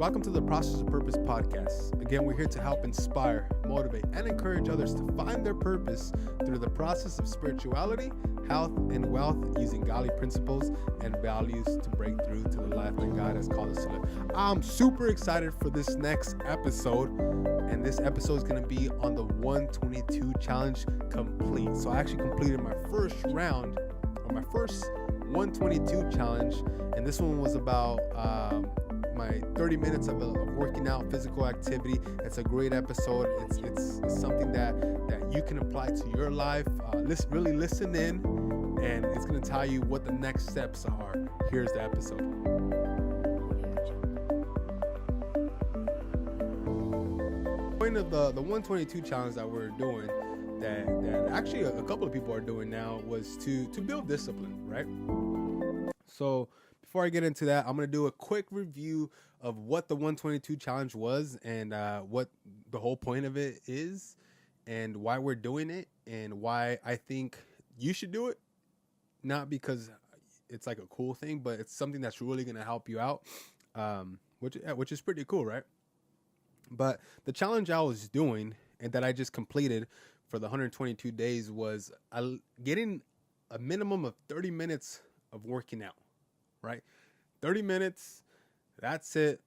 Welcome to the Process of Purpose podcast. Again, we're here to help inspire, motivate, and encourage others to find their purpose through the process of spirituality, health, and wealth using godly principles and values to break through to the life that God has called us to live. I'm super excited for this next episode, and this episode is going to be on the 122 challenge complete. So I actually completed my first round, or my first 122 challenge, and this one was about my 30 minutes of working out, physical activity. It's a great episode. It's something that you can apply to your life. Really listen in, and it's going to tell you what the next steps are. Here's the episode. The point of the 122 challenge that we're doing, that actually a couple of people are doing now, was to build discipline, right? So before I get into that, I'm going to do a quick review of what the 122 challenge was and what the whole point of it is and why we're doing it and why I think you should do it. Not because it's like a cool thing, but it's something that's really going to help you out, which is pretty cool, right? But the challenge I was doing and that I just completed for the 122 days was getting a minimum of 30 minutes of working out. Right? 30 minutes. That's it.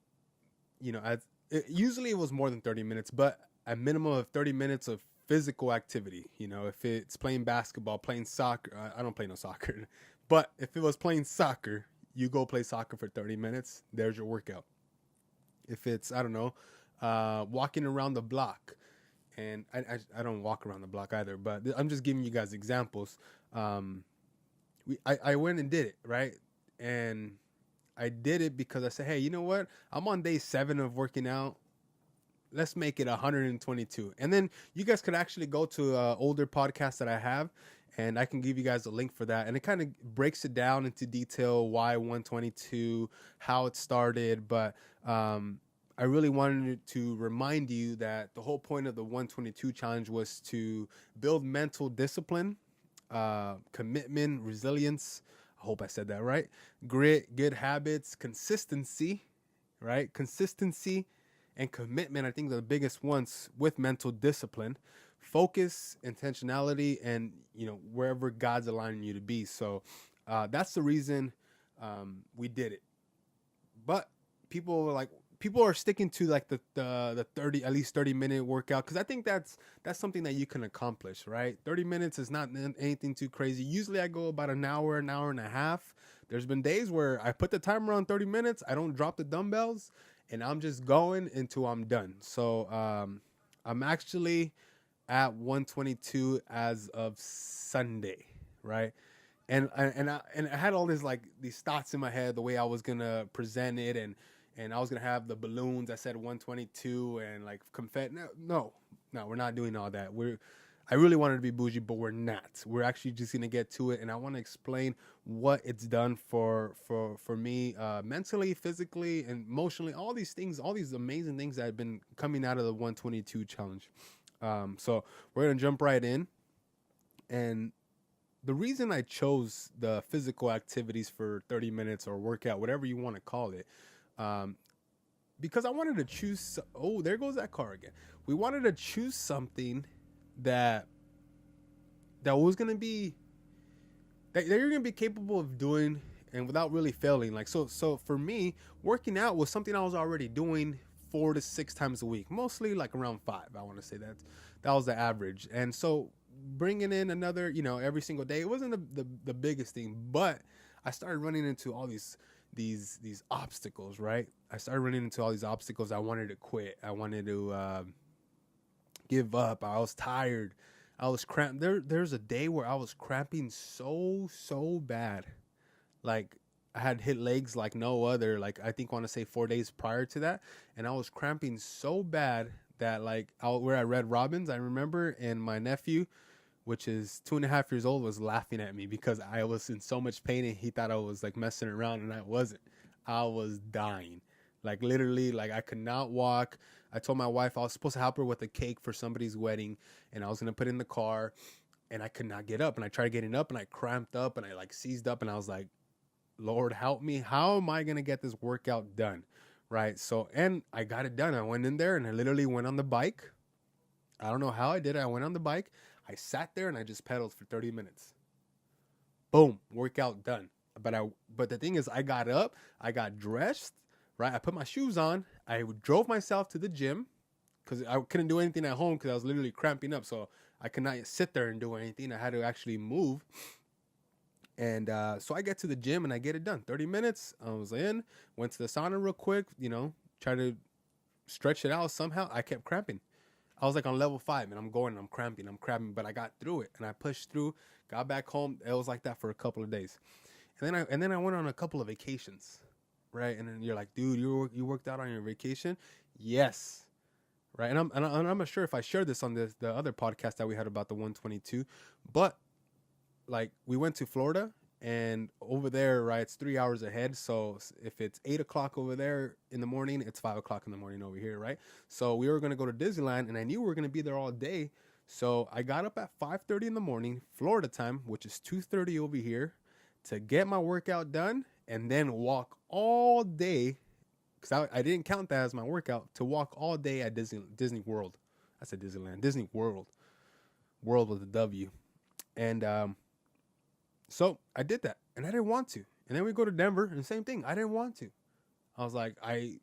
Usually it was more than 30 minutes, but a minimum of 30 minutes of physical activity. If it's playing basketball, playing soccer, I don't play no soccer, but if it was playing soccer, you go play soccer for 30 minutes. There's your workout. If it's, walking around the block, and I don't walk around the block either, but I'm just giving you guys examples. I went and did it, right? And I did it because I said, hey, you know what? I'm on day 7 of working out. Let's make it 122. And then you guys could actually go to an older podcast that I have, and I can give you guys a link for that. And it kind of breaks it down into detail, why 122, how it started. But I really wanted to remind you that the whole point of the 122 challenge was to build mental discipline, commitment, resilience. I hope I said that right. Grit, good habits, consistency, right? Consistency and commitment, I think, are the biggest ones with mental discipline. Focus, intentionality, and, wherever God's aligning you to be. So that's the reason we did it. But people are sticking to like the 30, at least 30-minute workout, because I think that's something that you can accomplish, right? 30 minutes is not anything too crazy. Usually I go about an hour and a half. There's been days where I put the timer on 30 minutes. I don't drop the dumbbells, and I'm just going until I'm done. So I'm actually at 122 as of Sunday, right? And I had all these thoughts in my head, the way I was gonna present it, and I was going to have the balloons. I said 122 and like confetti. No, we're not doing all that. I really wanted to be bougie, but we're not. We're actually just going to get to it. And I want to explain what it's done for me, mentally, physically, and emotionally, all these things, all these amazing things that have been coming out of the 122 challenge. So we're going to jump right in. And the reason I chose the physical activities for 30 minutes or workout, whatever you want to call it, because I wanted to choose. Oh, there goes that car again. We wanted to choose something that was going to be that you're going to be capable of doing and without really failing. Like, so for me, working out was something I was already doing 4 to 6 times a week, mostly like around 5. I want to say that was the average. And so bringing in another, every single day, it wasn't the biggest thing, but I started running into all these obstacles, right? I started running into all these obstacles. I wanted to quit. I wanted to give up. I was tired. I was cramped. There's a day where I was cramping so bad. Like, I had hit legs like no other. Like, I want to say 4 days prior to that. And I was cramping so bad that, like, we're at Red Robin's, I remember, and my nephew, which is 2.5 years old, was laughing at me because I was in so much pain and he thought I was like messing around, and I wasn't. I was dying. Like, literally, like, I could not walk. I told my wife I was supposed to help her with a cake for somebody's wedding, and I was going to put it in the car, and I could not get up. And I tried getting up, and I cramped up, and I like seized up, and I was like, Lord, help me. How am I going to get this workout done? right? So, and I got it done. I went in there and I literally went on the bike. I don't know how I did it. I went on the bike. I sat there and I just pedaled for 30 minutes. Boom, workout done. But the thing is, I got up, I got dressed, right? I put my shoes on. I drove myself to the gym because I couldn't do anything at home because I was literally cramping up. So I could not sit there and do anything. I had to actually move. And so I get to the gym and I get it done. 30 minutes. I was in, went to the sauna real quick, try to stretch it out somehow. I kept cramping. I was like on level 5 and I'm going and I'm cramping, but I got through it and I pushed through, got back home. It was like that for a couple of days. And then I went on a couple of vacations, right? And then you're like, dude, you worked out on your vacation? Yes. Right. And I'm not sure if I shared this on the other podcast that we had about the 122, but like we went to Florida and over there, right, it's 3 hours ahead. So if it's 8 o'clock over there in the morning, it's 5 o'clock in the morning over here, right? So we were going to go to Disneyland and I knew we were going to be there all day. So I got up at 5:30 in the morning, Florida time, which is 2:30 over here, to get my workout done and then walk all day, because I didn't count that as my workout, to walk all day at Disney World. I said Disneyland. Disney World. World with a W. And so I did that, and I didn't want to. And then we go to Denver, and same thing. I didn't want to. I was like, I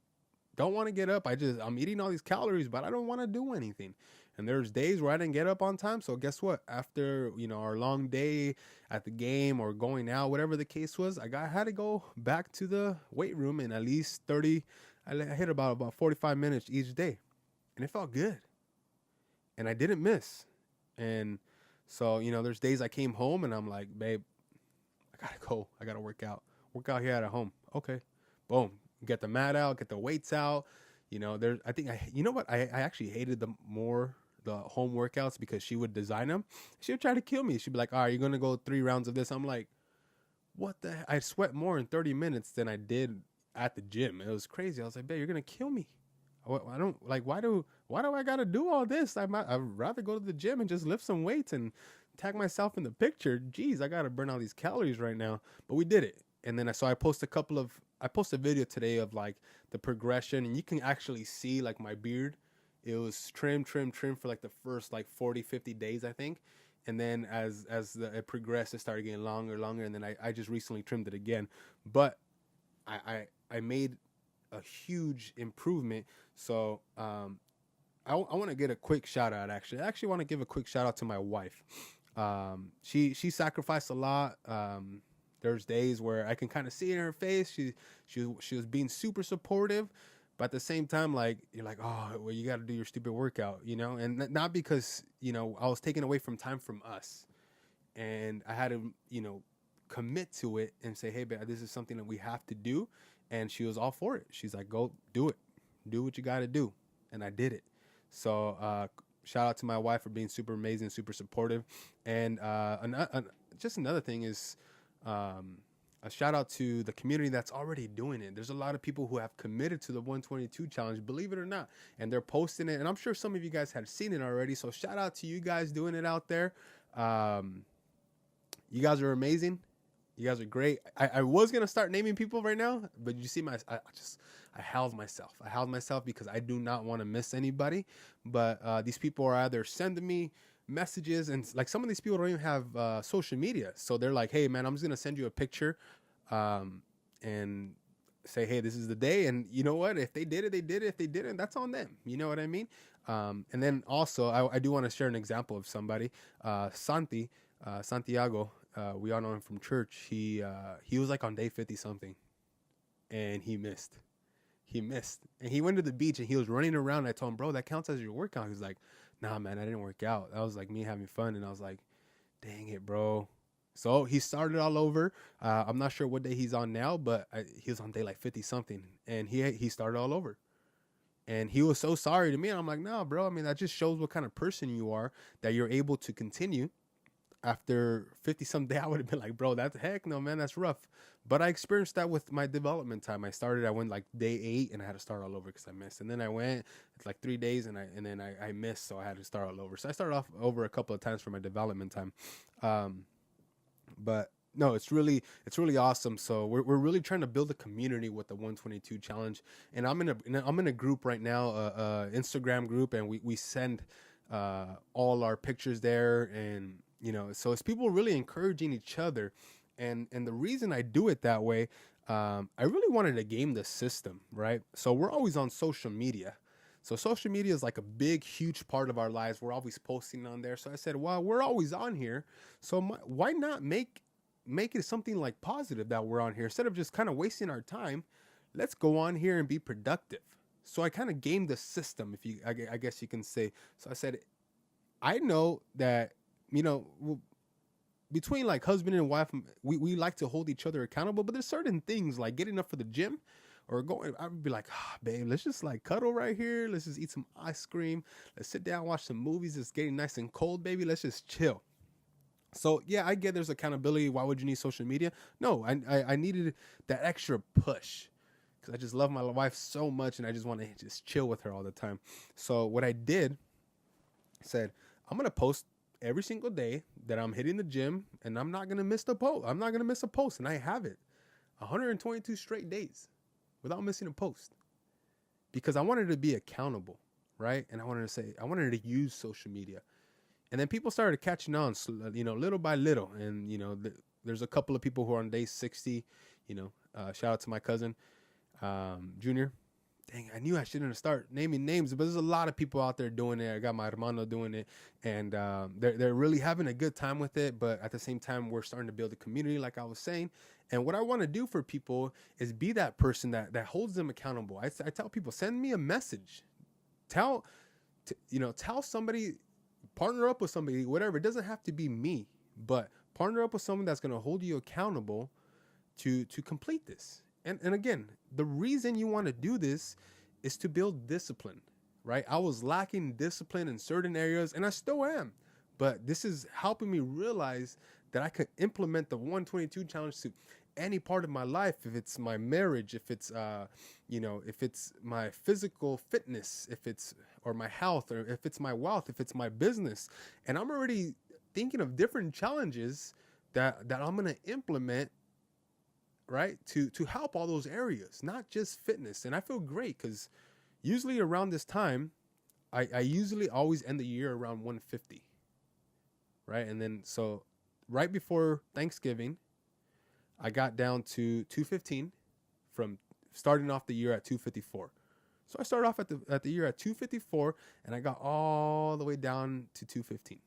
don't want to get up. I'm eating all these calories, but I don't want to do anything. And there's days where I didn't get up on time. So guess what? After, our long day at the game or going out, whatever the case was, I had to go back to the weight room in at least 30. I hit about 45 minutes each day. And it felt good. And I didn't miss. And so, there's days I came home and I'm like, babe, I gotta go. I gotta work out. Work out here at home. Okay. Boom. Get the mat out, get the weights out. You know what? I actually hated the home workouts because she would design them. She would try to kill me. She'd be like, all right, you're going to go 3 rounds of this. I'm like, what the heck? I sweat more in 30 minutes than I did at the gym. It was crazy. I was like, babe, you're going to kill me. I don't like, why do I got to do all this? I'd rather go to the gym and just lift some weights and tag myself in the picture. Jeez, I got to burn all these calories right now. But we did it. And then I posted a video today of like the progression, and you can actually see like my beard. It was trim for like the first like 40-50 days, I think. And then as it progressed, it started getting longer, and then I just recently trimmed it again. But I made a huge improvement. So I want to get a quick shout out. Actually, I actually want to give a quick shout out to my wife. She sacrificed a lot. There's days where I can kind of see it in her face. She was being super supportive, but at the same time, like, you're like, oh, well, you got to do your stupid workout, and not because, I was taking away from time from us, and I had to, commit to it and say, hey, babe, this is something that we have to do. And she was all for it. She's like, go do it. Do what you got to do. And I did it. So, shout out to my wife for being super amazing, super supportive. And just another thing is, a shout out to the community that's already doing it. There's a lot of people who have committed to the 122 challenge, believe it or not, and they're posting it. And I'm sure some of you guys have seen it already. So shout out to you guys doing it out there. You guys are amazing. You guys are great. I was going to start naming people right now, but you see I housed myself. I housed myself because I do not want to miss anybody. But these people are either sending me messages, and like some of these people don't even have social media. So they're like, hey, man, I'm just going to send you a picture and say, hey, this is the day. And you know what? If they did it, they did it. If they didn't, that's on them. You know what I mean? And then also, I do want to share an example of somebody, Santiago. We all know him from church. He was like on day 50 something, and he missed. And he went to the beach and he was running around. I told him, bro, that counts as your workout. He's like, nah, man, I didn't work out. That was like me having fun. And I was like, dang it, bro. So he started all over. I'm not sure what day he's on now, but he was on day like 50 something, and he started all over. And he was so sorry to me. And I'm like, nah, bro. I mean, that just shows what kind of person you are, that you're able to continue. After 50 some day, I would have been like, bro, that's heck no, man, that's rough. But I experienced that with my development time. I went like day 8 and I had to start all over because I missed. And then I went, it's like 3 days and then I missed. So I had to start all over. So I started off over a couple of times for my development time. But No, it's really awesome. So we're really trying to build a community with the 122 challenge, and I'm in a group right now, Instagram group, and we send all our pictures there, and so it's people really encouraging each other, and the reason I do it that way, I really wanted to game the system, right? So we're always on social media. So social media is like a big, huge part of our lives. We're always posting on there. So I said, well, we're always on here. So why not make it something like positive that we're on here instead of just kind of wasting our time? Let's go on here and be productive. So I kind of gamed the system, if I guess you can say. So I said, I know that between like husband and wife, we like to hold each other accountable, but there's certain things like getting up for the gym or going. I would be like, babe, let's just like cuddle right here. Let's just eat some ice cream. Let's sit down, watch some movies. It's getting nice and cold, baby. Let's just chill. So yeah, I get there's accountability. Why would you need social media? No, I needed that extra push because I just love my wife so much and I just want to just chill with her all the time. So what I did, said, I'm gonna post every single day that I'm hitting the gym, and I'm not gonna miss the post. I'm not gonna miss a post, and I have it 122 straight days without missing a post because I wanted to be accountable, right? And I wanted to use social media. And then people started catching on, little by little. And, there's a couple of people who are on day 60, shout out to my cousin, Junior. Dang, I knew I shouldn't have started naming names, but there's a lot of people out there doing it. I got my hermano doing it, and they're really having a good time with it. But at the same time, we're starting to build a community, like I was saying. And what I want to do for people is be that person that holds them accountable. I tell people, send me a message, tell somebody, partner up with somebody, whatever. It doesn't have to be me, but partner up with someone that's going to hold you accountable to complete this. And again, the reason you want to do this is to build discipline, right? I was lacking discipline in certain areas, and I still am. But this is helping me realize that I could implement the 122 challenge to any part of my life. If it's my marriage, if it's if it's my physical fitness, or my health, or if it's my wealth, if it's my business. And I'm already thinking of different challenges that I'm gonna implement, right, to help all those areas, not just fitness. And I feel great because usually around this time, I usually always end the year around 150, right? And then so right before Thanksgiving, I got down to 215 from starting off the year at 254. So I started off at the year at 254, and I got all the way down to 215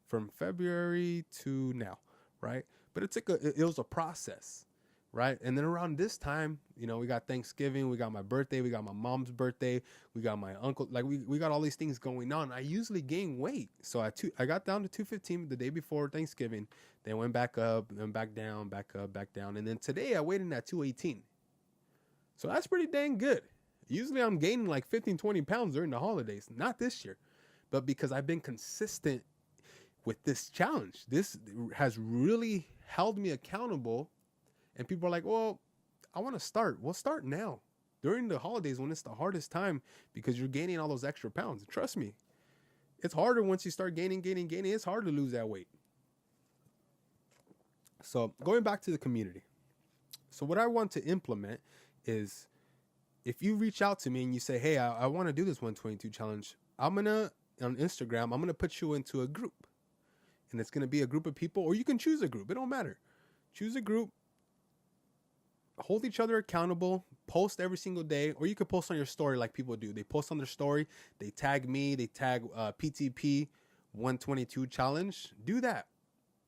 from February to now, right? But it was a process, right? And then around this time, we got Thanksgiving, we got my birthday, we got my mom's birthday, we got my uncle, like we got all these things going on. I usually gain weight. So I got down to 215 the day before Thanksgiving, then went back up, then back down, back up, back down. And then today I weighed in at 218. So that's pretty dang good. Usually I'm gaining like 15, 20 pounds during the holidays. Not this year, but because I've been consistent with this challenge. This has really held me accountable. And people are like, well, I want to start. Well, start now. During the holidays when it's the hardest time because you're gaining all those extra pounds. Trust me, it's harder once you start gaining. It's hard to lose that weight. So going back to the community. So what I want to implement is if you reach out to me and you say, hey, I want to do this 122 challenge, on Instagram, I'm going to put you into a group. And it's going to be a group of people, or you can choose a group. It don't matter. Choose a group. Hold each other accountable, post every single day, or you could post on your story like people do. They post on their story, they tag me, they tag PTP 122 challenge. Do that,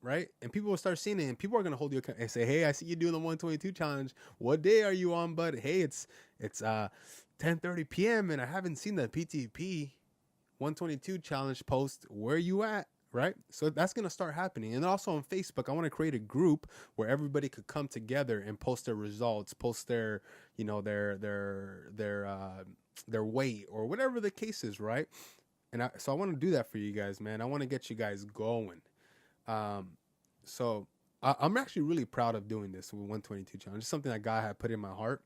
right? And people will start seeing it, and people are going to hold you accountable and say, hey, I see you doing the 122 challenge. What day are you on, bud? Hey, it's 10:30 p.m. and I haven't seen the PTP 122 challenge post. Where you at? Right? So that's going to start happening. And also on Facebook, I want to create a group where everybody could come together and post their results, post their weight or whatever the case is, right? And so I want to do that for you guys, man. I want to get you guys going. So I'm actually really proud of doing this with 122 challenge. It's something that God had put in my heart.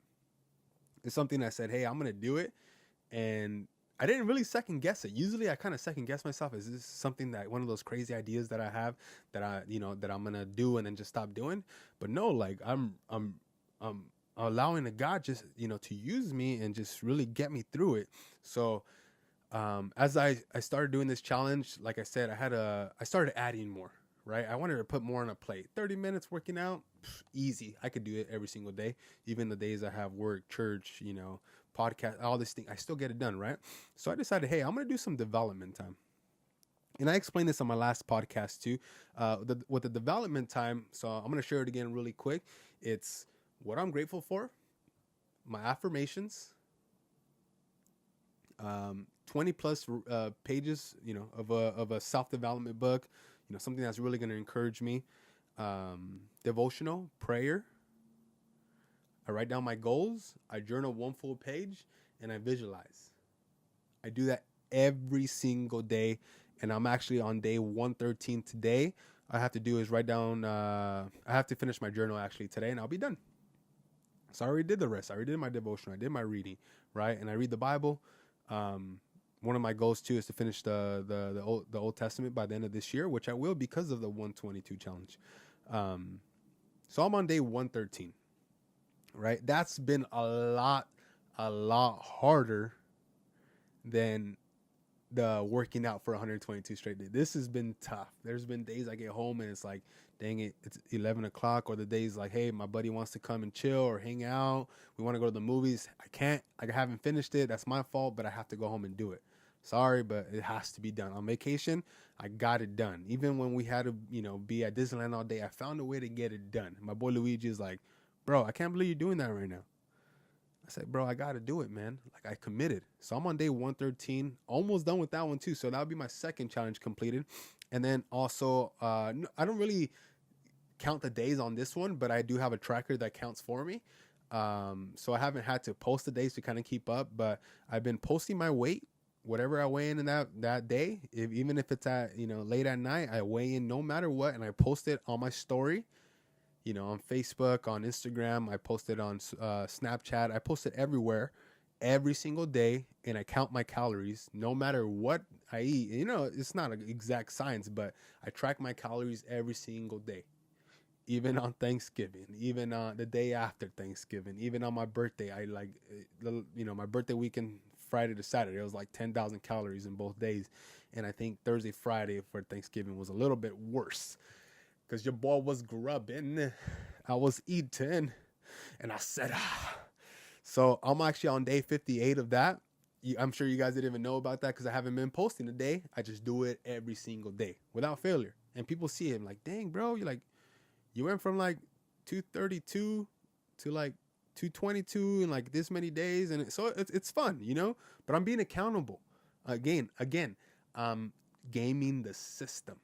It's something I said, hey, I'm going to do it. And I didn't really second guess it. Usually I kind of second guess myself. Is this something that one of those crazy ideas that I have that that I'm gonna do and then just stop doing? But no, like I'm allowing the God just, to use me and just really get me through it. So as I started doing this challenge, like I said, I started adding more, right? I wanted to put more on a plate. 30 minutes working out, easy. I could do it every single day. Even the days I have work, church, podcast, all this thing, I still get it done, right? So I decided, hey, I'm going to do some development time. And I explained this on my last podcast too. With the development time, so I'm going to share it again really quick. It's what I'm grateful for, my affirmations, 20 plus pages, of a self-development book, something that's really going to encourage me. Devotional, prayer. I write down my goals. I journal one full page, and I visualize. I do that every single day, and I'm actually on day 113 today. I have to do is write down. I have to finish my journal actually today, and I'll be done. So I already did the rest. I already did my devotion. I did my reading, right? And I read the Bible. One of my goals too is to finish the Old Testament by the end of this year, which I will because of the 122 challenge. So I'm on day 113, right? That's been a lot harder than the working out for 122 straight days. This has been tough. There's been days I get home and it's like, dang it, it's 11 o'clock, or the days like, hey, my buddy wants to come and chill or hang out. We want to go to the movies. I can't. I haven't finished it. That's my fault, but I have to go home and do it. Sorry, but it has to be done. On vacation, I got it done. Even when we had to, be at Disneyland all day, I found a way to get it done. My boy Luigi is like, bro, I can't believe you're doing that right now. I said, bro, I got to do it, man. Like, I committed. So I'm on day 113, almost done with that one too. So that'll be my second challenge completed. And then also, I don't really count the days on this one, but I do have a tracker that counts for me. So I haven't had to post the days to kind of keep up, but I've been posting my weight, whatever I weigh in that day. Even if it's at, late at night, I weigh in no matter what. And I post it on my story, on Facebook, on Instagram. I post it on Snapchat. I post it everywhere, every single day. And I count my calories no matter what I eat. It's not an exact science, but I track my calories every single day. Even on Thanksgiving, even on the day after Thanksgiving, even on my birthday, I my birthday weekend, Friday to Saturday, it was like 10,000 calories in both days. And I think Thursday, Friday for Thanksgiving was a little bit worse because your boy was grubbing. I was eating and I said, So I'm actually on day 58 of that. I'm sure you guys didn't even know about that because I haven't been posting a day. I just do it every single day without failure. And people see it like, dang, bro, you went from like 232 to like 222 in like this many days. And so it's fun, but I'm being accountable. Again, I'm gaming the system,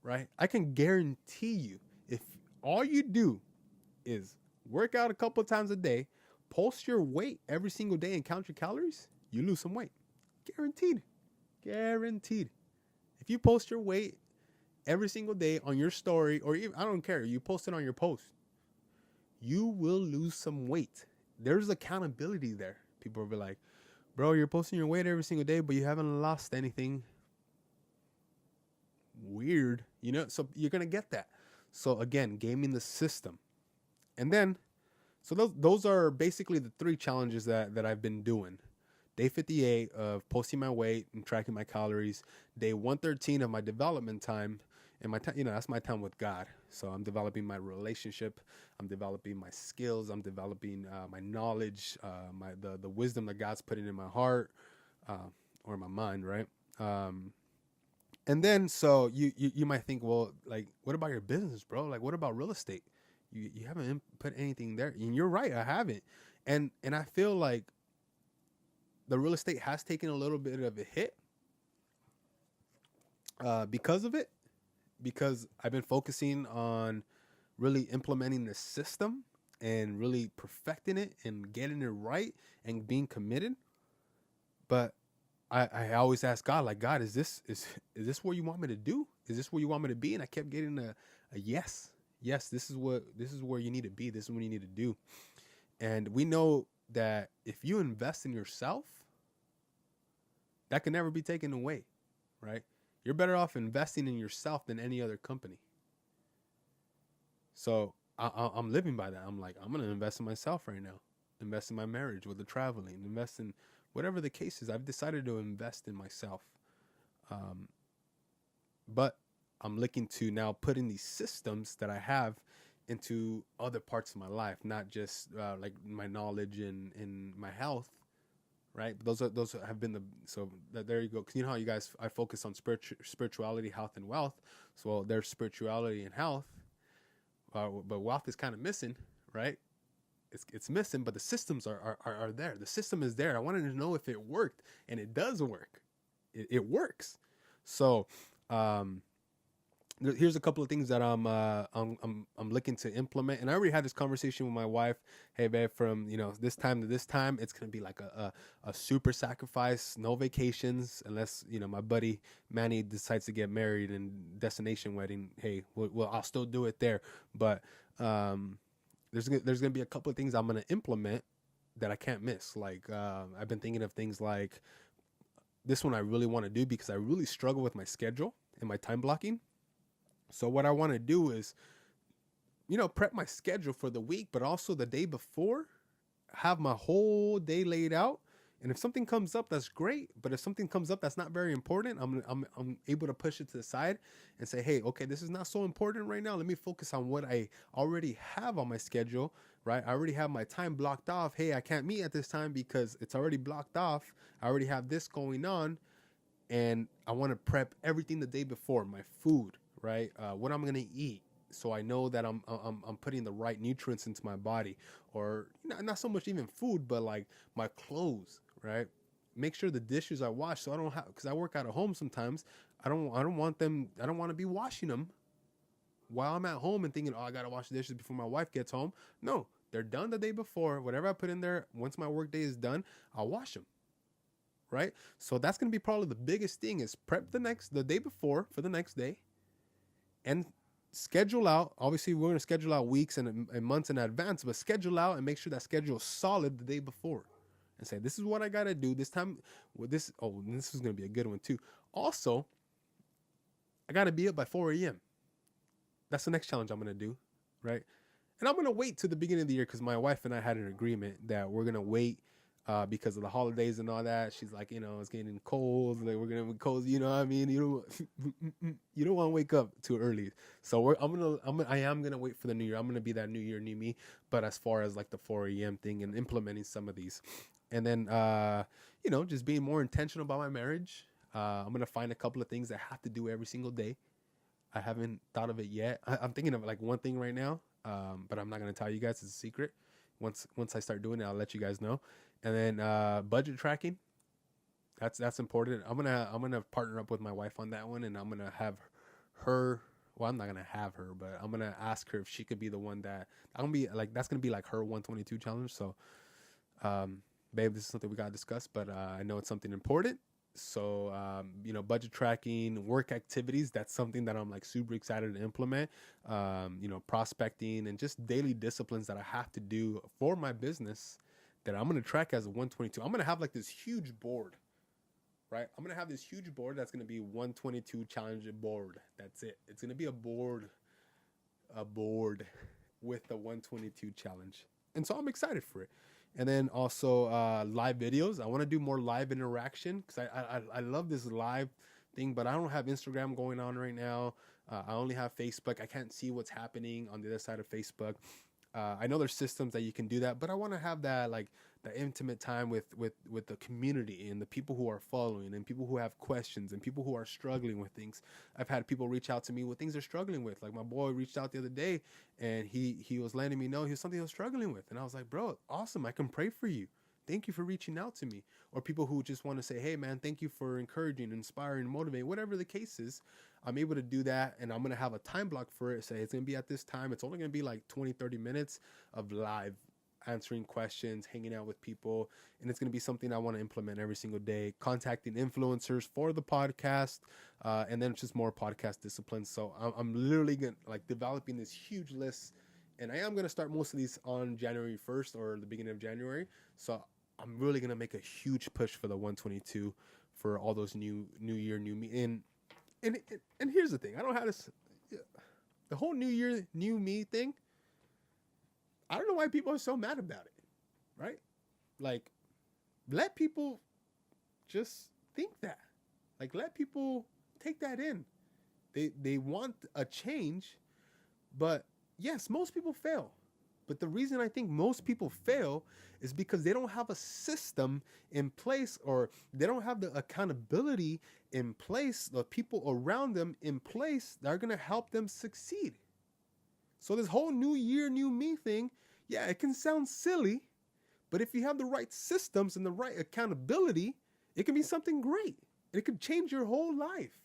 right? I can guarantee you if all you do is work out a couple of times a day, post your weight every single day and count your calories, you lose some weight. Guaranteed. If you post your weight every single day on your story, or even, I don't care, you post it on your post, you will lose some weight. There's accountability there. People will be like, bro, you're posting your weight every single day, but you haven't lost anything. Weird, so you're going to get that. So again, gaming the system. And then, so those are basically the 3 challenges that I've been doing. Day 58 of posting my weight and tracking my calories. Day 113 of my development time. And my time, that's my time with God. So I'm developing my relationship. I'm developing my skills. I'm developing my knowledge, the wisdom that God's putting in my heart or my mind, right? And then, so you might think, well, like, what about your business, bro? Like, what about real estate? You haven't put anything there. And you're right, I haven't. And I feel like the real estate has taken a little bit of a hit because of it. Because I've been focusing on really implementing the system and really perfecting it and getting it right and being committed. But I always ask God, like, God, is this what you want me to do? Is this where you want me to be? And I kept getting a yes. Yes, this is where you need to be. This is what you need to do. And we know that if you invest in yourself, That can never be taken away, right? You're better off investing in yourself than any other company. So I'm living by that. I'm like, I'm going to invest in myself right now, invest in my marriage with the traveling, invest in whatever the case is. I've decided to invest in myself. Um, but I'm looking to now put in these systems that I have into other parts of my life, not just like my knowledge and my health, right? But those have been there you go. 'Cause you know how you guys I focus on spirituality, health, and wealth. So there's spirituality and health, but wealth is kind of missing, right? It's missing, but the systems are there. The system is there. I wanted to know if it worked, and it does work. It works. So um, here's a couple of things that I'm looking to implement, and I already had this conversation with my wife. Hey, babe, from this time to this time, it's gonna be like a super sacrifice, no vacations, unless my buddy Manny decides to get married and destination wedding. Hey, well I'll still do it there, but there's gonna be a couple of things I'm gonna implement that I can't miss. Like I've been thinking of things like this one I really want to do because I really struggle with my schedule and my time blocking. So what I want to do is, prep my schedule for the week, but also the day before, have my whole day laid out. And if something comes up, that's great. But if something comes up that's not very important, I'm able to push it to the side and say, hey, okay, this is not so important right now. Let me focus on what I already have on my schedule, right? I already have my time blocked off. Hey, I can't meet at this time because it's already blocked off. I already have this going on. And I want to prep everything the day before, my food, right? What I'm gonna eat, so I know that I'm putting the right nutrients into my body, or not so much even food, but like my clothes, right? Make sure the dishes are washed, so I don't have, because I work out of home sometimes. I don't want them. I don't want to be washing them while I'm at home and thinking, oh, I gotta wash the dishes before my wife gets home. No, they're done the day before. Whatever I put in there, once my work day is done, I'll wash them. Right? So that's gonna be probably the biggest thing is prep the day before for the next day, and schedule out. Obviously, we're going to schedule out weeks and months in advance, but schedule out and make sure that schedule is solid the day before. And say, this is what I got to do this time. With this, this is going to be a good one too. Also, I got to be up by 4 a.m. That's the next challenge I'm going to do, right? And I'm going to wait to the beginning of the year because my wife and I had an agreement that we're going to wait because of the holidays and all that. She's like, it's getting cold. Like we're gonna be cold. You know what I mean? You don't want to wake up too early. So I am gonna wait for the new year. I'm gonna be that new year, new me. But as far as like the 4 a.m. thing and implementing some of these, and then just being more intentional about my marriage. I'm gonna find a couple of things I have to do every single day. I haven't thought of it yet. I'm thinking of like one thing right now, but I'm not gonna tell you guys. It's a secret. Once I start doing it, I'll let you guys know. And then budget tracking. That's important. I'm gonna partner up with my wife on that one, and I'm gonna have her. Well, I'm not gonna have her, but I'm gonna ask her if she could be the one that I'm gonna be like. That's gonna be like her 122 challenge. So, babe, this is something we gotta discuss, but I know it's something important. So, budget tracking, work activities. That's something that I'm like super excited to implement. Prospecting and just daily disciplines that I have to do for my business that I'm going to track as a 122. I'm going to have like this huge board, right? I'm going to have this huge board that's going to be 122 challenge board. That's it. It's going to be a board with the 122 challenge. And so I'm excited for it. And then also live videos. I want to do more live interaction because I love this live thing, but I don't have Instagram going on right now. I only have Facebook. I can't see what's happening on the other side of Facebook. I know there's systems that you can do that, but I want to have that like the intimate time with the community and the people who are following and people who have questions and people who are struggling with things. I've had people reach out to me with things they're struggling with. Like my boy reached out the other day and he was letting me know he was something he was struggling with. And I was like, bro, awesome. I can pray for you. Thank you for reaching out to me. Or people who just want to say, hey man, thank you for encouraging, inspiring, motivating, whatever the case is. I'm able to do that, and I'm going to have a time block for it. Say it's going to be at this time. It's only going to be like 20, 30 minutes of live answering questions, hanging out with people, and it's going to be something I want to implement every single day, contacting influencers for the podcast, and then just more podcast disciplines. So I'm literally developing this huge list, and I am going to start most of these on January 1st or the beginning of January. So I'm really going to make a huge push for the 122 for all those new year, new me. And here's the thing. I don't have this, the whole new year, new me thing. I don't know why people are so mad about it, right? Like, let people just think that. Like, let people take that in. They want a change, but yes, most people fail. But the reason I think most people fail is because they don't have a system in place, or they don't have the accountability in place, the people around them in place that are going to help them succeed. So this whole new year, new me thing, yeah, it can sound silly, but if you have the right systems and the right accountability, it can be something great. It could change your whole life.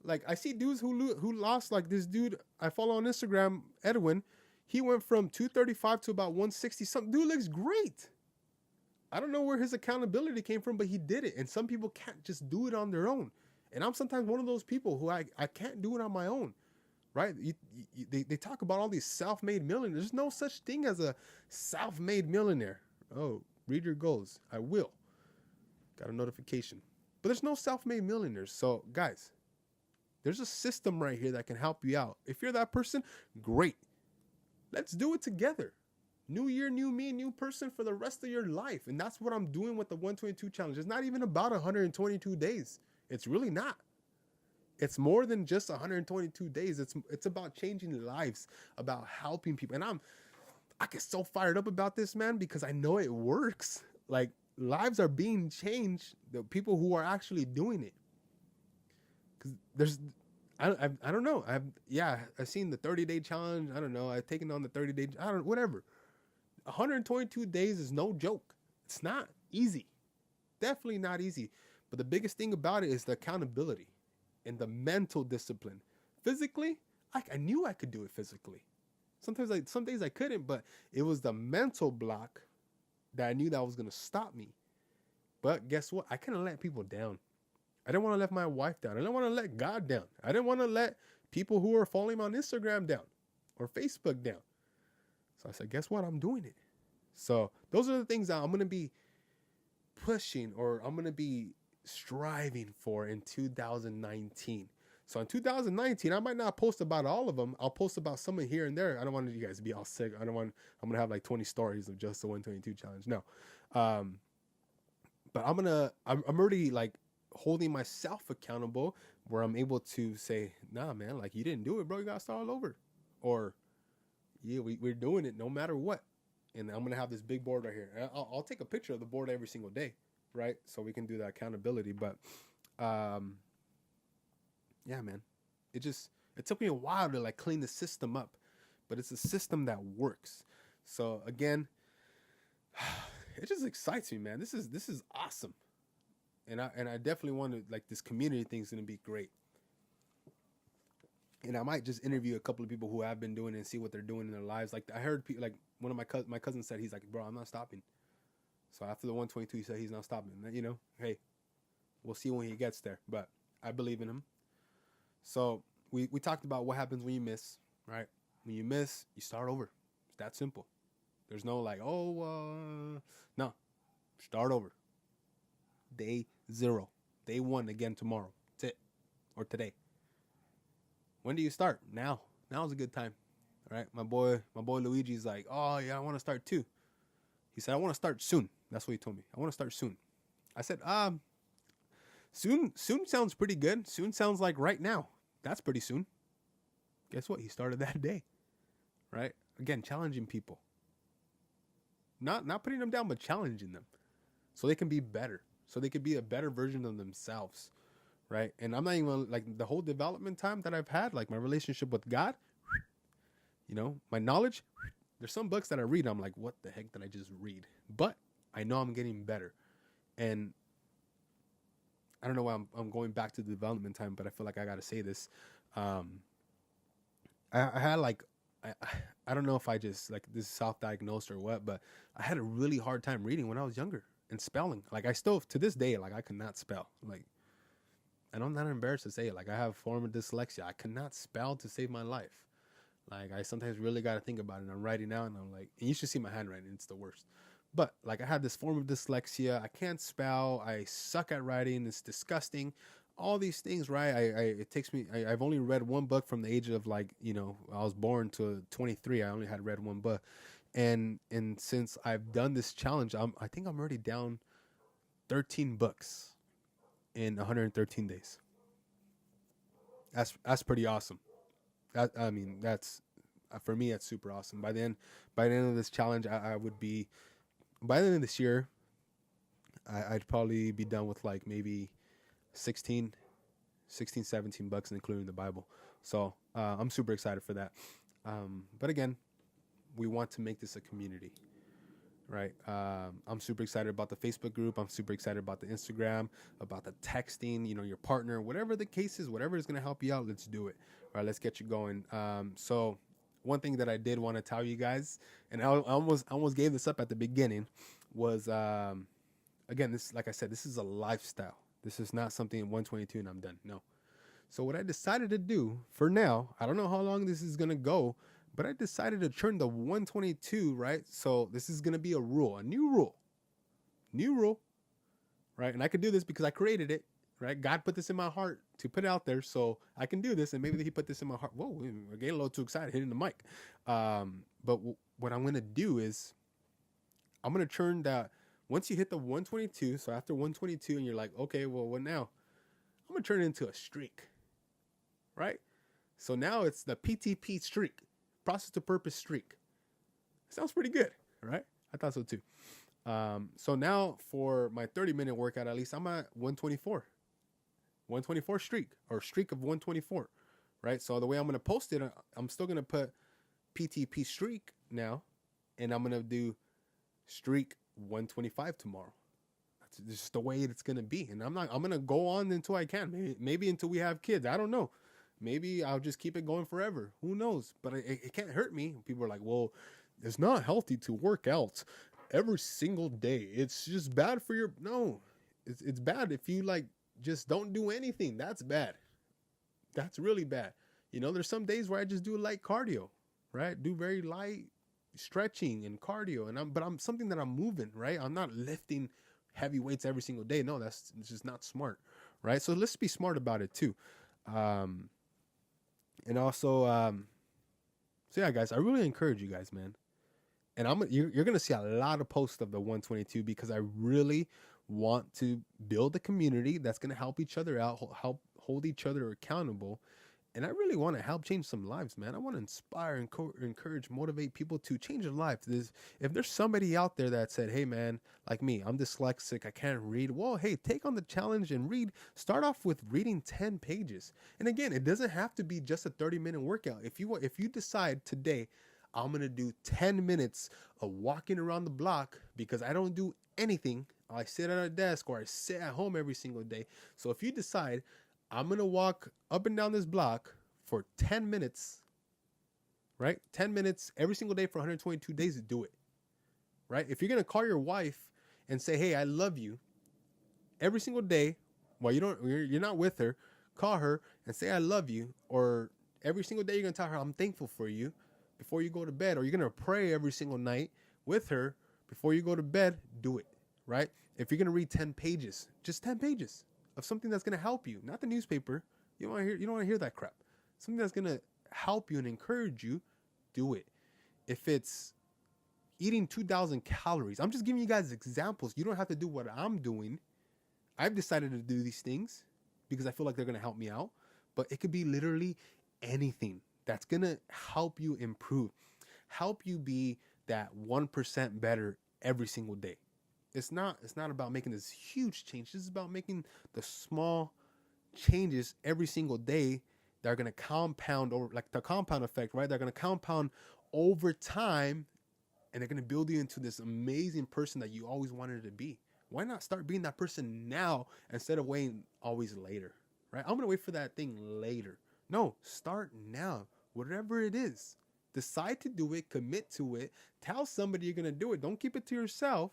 Like, I see dudes who lost, like this dude I follow on Instagram, Edwin. He went from 235 to about 160 something. Dude looks great. I don't know where his accountability came from, but he did it. And some people can't just do it on their own. And I'm sometimes one of those people who I can't do it on my own, right? They talk about all these self-made millionaires. There's no such thing as a self-made millionaire. Oh, read your goals. I will. Got a notification. But there's no self-made millionaires. So, guys, there's a system right here that can help you out. If you're that person, great. Let's do it together. New year, new me, new person for the rest of your life. And that's what I'm doing with the 122 challenge. It's not even about 122 days. It's really not. It's more than just 122 days. It's about changing lives, about helping people. And I get so fired up about this, man, because I know it works. Like, lives are being changed. The people who are actually doing it. Because I don't know. I've seen the 30-day challenge. I don't know. I've taken on the 30-day. Whatever. 122 days is no joke. It's not easy. Definitely not easy. But the biggest thing about it is the accountability and the mental discipline. Physically, I knew I could do it physically. Some days I couldn't, but it was the mental block that I knew that was going to stop me. But guess what? I couldn't let people down. I didn't want to let my wife down. I didn't want to let God down. I didn't want to let people who are following me on Instagram down or Facebook down. So I said, guess what? I'm doing it. So those are the things that I'm going to be pushing, or I'm going to be striving for in 2019. So in 2019, I might not post about all of them. I'll post about some here and there. I don't want you guys to be all sick. I'm going to have like 20 stories of just the 122 challenge. No. But I'm already like holding myself accountable, where I'm able to say, nah, man, like, you didn't do it, bro. You got to start all over. Or, yeah, we're doing it no matter what. And I'm going to have this big board right here. I'll take a picture of the board every single day, right? So we can do that accountability. But, yeah, man, it took me a while to like clean the system up, but it's a system that works. So again, it just excites me, man. This is awesome. And I definitely want to, like, this community thing is going to be great. And I might just interview a couple of people who have been doing it and see what they're doing in their lives. Like, I heard people, like, one of my cousins said, he's like, bro, I'm not stopping. So after the 122, he said he's not stopping. You know, hey, we'll see when he gets there. But I believe in him. So we talked about what happens when you miss, right? When you miss, you start over. It's that simple. There's no like, no, start over. Day 0, day 1 again tomorrow. That's it. Or today. When do you start? Now. Now's a good time. All right. My boy Luigi's like, oh yeah, I want to start too. He said, I want to start soon. That's what he told me. I want to start soon. I said, soon sounds pretty good. Soon sounds like right now. That's pretty soon. Guess what? He started that day. Right? Again, challenging people. Not putting them down, but challenging them. So they can be better. So they could be a better version of themselves, right? And I'm not even, like, the whole development time that I've had, like my relationship with God, you know, my knowledge. There's some books that I read, I'm like, what the heck did I just read? But I know I'm getting better. And I don't know why I'm going back to the development time, but I feel like I got to say this. I had like, I don't know if I just, like, this is self-diagnosed or what, but I had a really hard time reading when I was younger. And spelling, like, I still, to this day, like, I cannot spell. Like, and I'm not embarrassed to say it. Like, I have a form of dyslexia. I cannot spell to save my life. Like, I sometimes really got to think about it. And I'm writing out, and I'm like, and you should see my handwriting. It's the worst. But like I have this form of dyslexia. I can't spell. I suck at writing. It's disgusting. All these things, right? It takes me. I've only read one book from the age of like, I was born to 23. I only had read one book, and since I've done this challenge, I think I'm already down 13 books in 113 days. That's pretty awesome. That's for me. That's super awesome. By the end of this challenge, I would be, by the end of this year, I'd probably be done with like maybe 16, 17 books, including the Bible. So I'm super excited for that. But again, we want to make this a community, right? I'm super excited about the Facebook group. I'm super excited about the Instagram, about the texting, your partner, whatever the case is, whatever is going to help you out, let's do it. All right, let's get you going. So one thing that I did want to tell you guys, and I almost gave this up at the beginning, was, again, this, like I said, this is a lifestyle. This is not something 122 and I'm done. No. So what I decided to do for now, I don't know how long this is going to go, but I decided to turn the 122, right? So this is going to be a new rule, right? And I could do this because I created it, right? God put this in my heart to put it out there, so I can do this. And maybe he put this in my heart. Whoa, we're getting a little too excited hitting the mic. But what I'm going to do is I'm going to turn that, once you hit the 122, so after 122 and you're like, okay, well, what now? I'm going to turn it into a streak, right? So now it's the PTP streak, process to purpose streak. Sounds pretty good, right? I thought so too. So now for my 30-minute workout, at least I'm at 124 streak, or streak of 124, right? So the way I'm going to post it, I'm still going to put PTP streak now, and I'm going to do streak 125 tomorrow. That's just the way it's going to be. And I'm going to go on until I can, maybe until we have kids. I don't know. Maybe I'll just keep it going forever. Who knows? But it can't hurt me. People are like, well, it's not healthy to work out every single day. It's just bad for your... No, it's bad if you like just don't do anything. That's bad. That's really bad. There's some days where I just do light cardio, right? Do very light stretching and cardio, but I'm something that I'm moving, right? I'm not lifting heavy weights every single day. No, it's just not smart, right? So let's be smart about it too. And also, so yeah, guys, I really encourage you guys, man. And you're gonna see a lot of posts of the 122 because I really want to build a community that's gonna help each other out, help hold each other accountable. And I really want to help change some lives, man. I want to inspire, encourage, motivate people to change their lives. If there's somebody out there that said, hey, man, like me, I'm dyslexic, I can't read. Well, hey, take on the challenge and read. Start off with reading 10 pages. And again, it doesn't have to be just a 30-minute workout. If you decide today, I'm going to do 10 minutes of walking around the block because I don't do anything. I sit at a desk or I sit at home every single day. So if you decide, I'm going to walk up and down this block for 10 minutes, right? 10 minutes every single day for 122 days to do it, right? If you're going to call your wife and say, hey, I love you every single day while you're not with her, call her and say, I love you. Or every single day you're going to tell her, I'm thankful for you before you go to bed. Or you're going to pray every single night with her before you go to bed, do it, right? If you're going to read 10 pages, just 10 pages of something that's going to help you, not the newspaper. You don't want to hear that crap. Something that's going to help you and encourage you, do it. If it's eating 2,000 calories, I'm just giving you guys examples. You don't have to do what I'm doing. I've decided to do these things because I feel like they're going to help me out, but it could be literally anything that's going to help you improve, help you be that 1% better every single day. It's not about making this huge change. This is about making the small changes every single day that are going to compound over, like the compound effect, right? They're going to compound over time, and they're going to build you into this amazing person that you always wanted to be. Why not start being that person now instead of waiting always later, right? I'm going to wait for that thing later. No, start now. Whatever it is, decide to do it, commit to it, tell somebody you're going to do it. Don't keep it to yourself.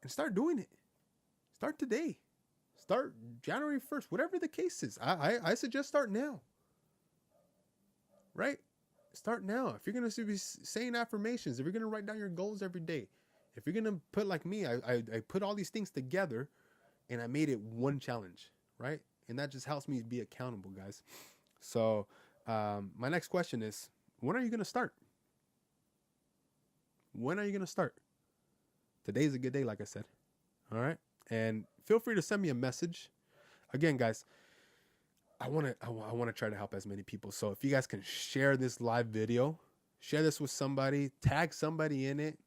And start doing it. Start today. Start January 1st, whatever the case is. I suggest start now. Right? start now. If you're going to be saying affirmations, if you're going to write down your goals every day, if you're going to put like me, I put all these things together and I made it one challenge, right? And that just helps me be accountable, guys. So my next question is, when are you going to start? When are you going to start? Today's a good day, like I said. All right. And feel free to send me a message. Again, guys, I want to try to help as many people. So if you guys can share this live video, share this with somebody, tag somebody in it,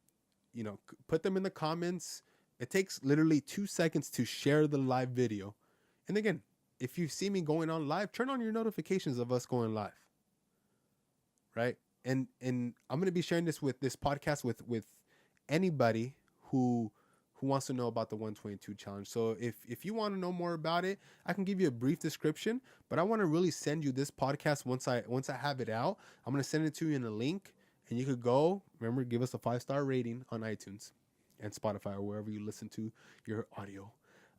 you know, put them in the comments. It takes literally 2 seconds to share the live video. And again, if you see me going on live, turn on your notifications of us going live. Right? And I'm going to be sharing this podcast with anybody who wants to know about the 122 challenge. So if you want to know more about it, I can give you a brief description, but I want to really send you this podcast once I have it out. I'm going to send it to you in a link, and you could go, remember, give us a 5-star rating on iTunes and Spotify or wherever you listen to your audio.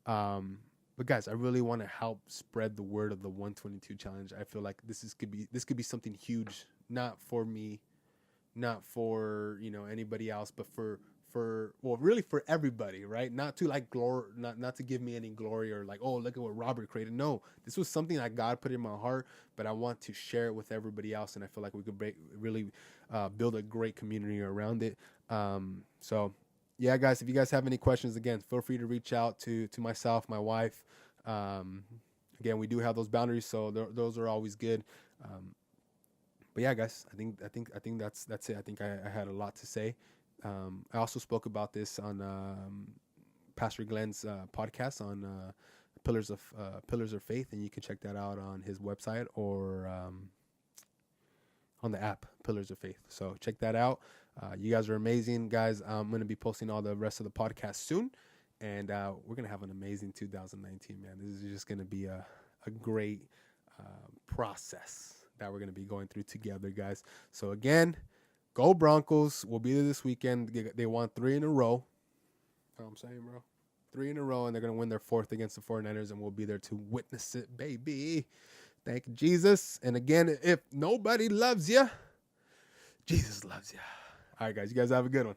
But guys, I really want to help spread the word of the 122 challenge. I feel like this could be something huge, not for me, not for, you know, anybody else, but really for everybody, right? Not to like glory, not to give me any glory or like, oh, look at what Robert created. No, this was something that God put in my heart, but I want to share it with everybody else, and I feel like we could really build a great community around it. So yeah, guys, if you guys have any questions, again, feel free to reach out to myself, my wife. Again, we do have those boundaries, so those are always good. But yeah, guys, I think that's it. I think I had a lot to say. I also spoke about this on Pastor Glenn's podcast on Pillars of Faith, and you can check that out on his website or on the app Pillars of Faith. So check that out. You guys are amazing, guys. I'm going to be posting all the rest of the podcast soon, and we're going to have an amazing 2019, man. This is just going to be a great process that we're going to be going through together, guys. So again, go Broncos. We'll be there this weekend. They won 3 in a row. You know what I'm saying, bro? 3 in a row, and they're going to win their 4th against the 49ers, and we'll be there to witness it, baby. Thank you, Jesus. And again, if nobody loves you, Jesus loves you. All right, guys. You guys have a good one.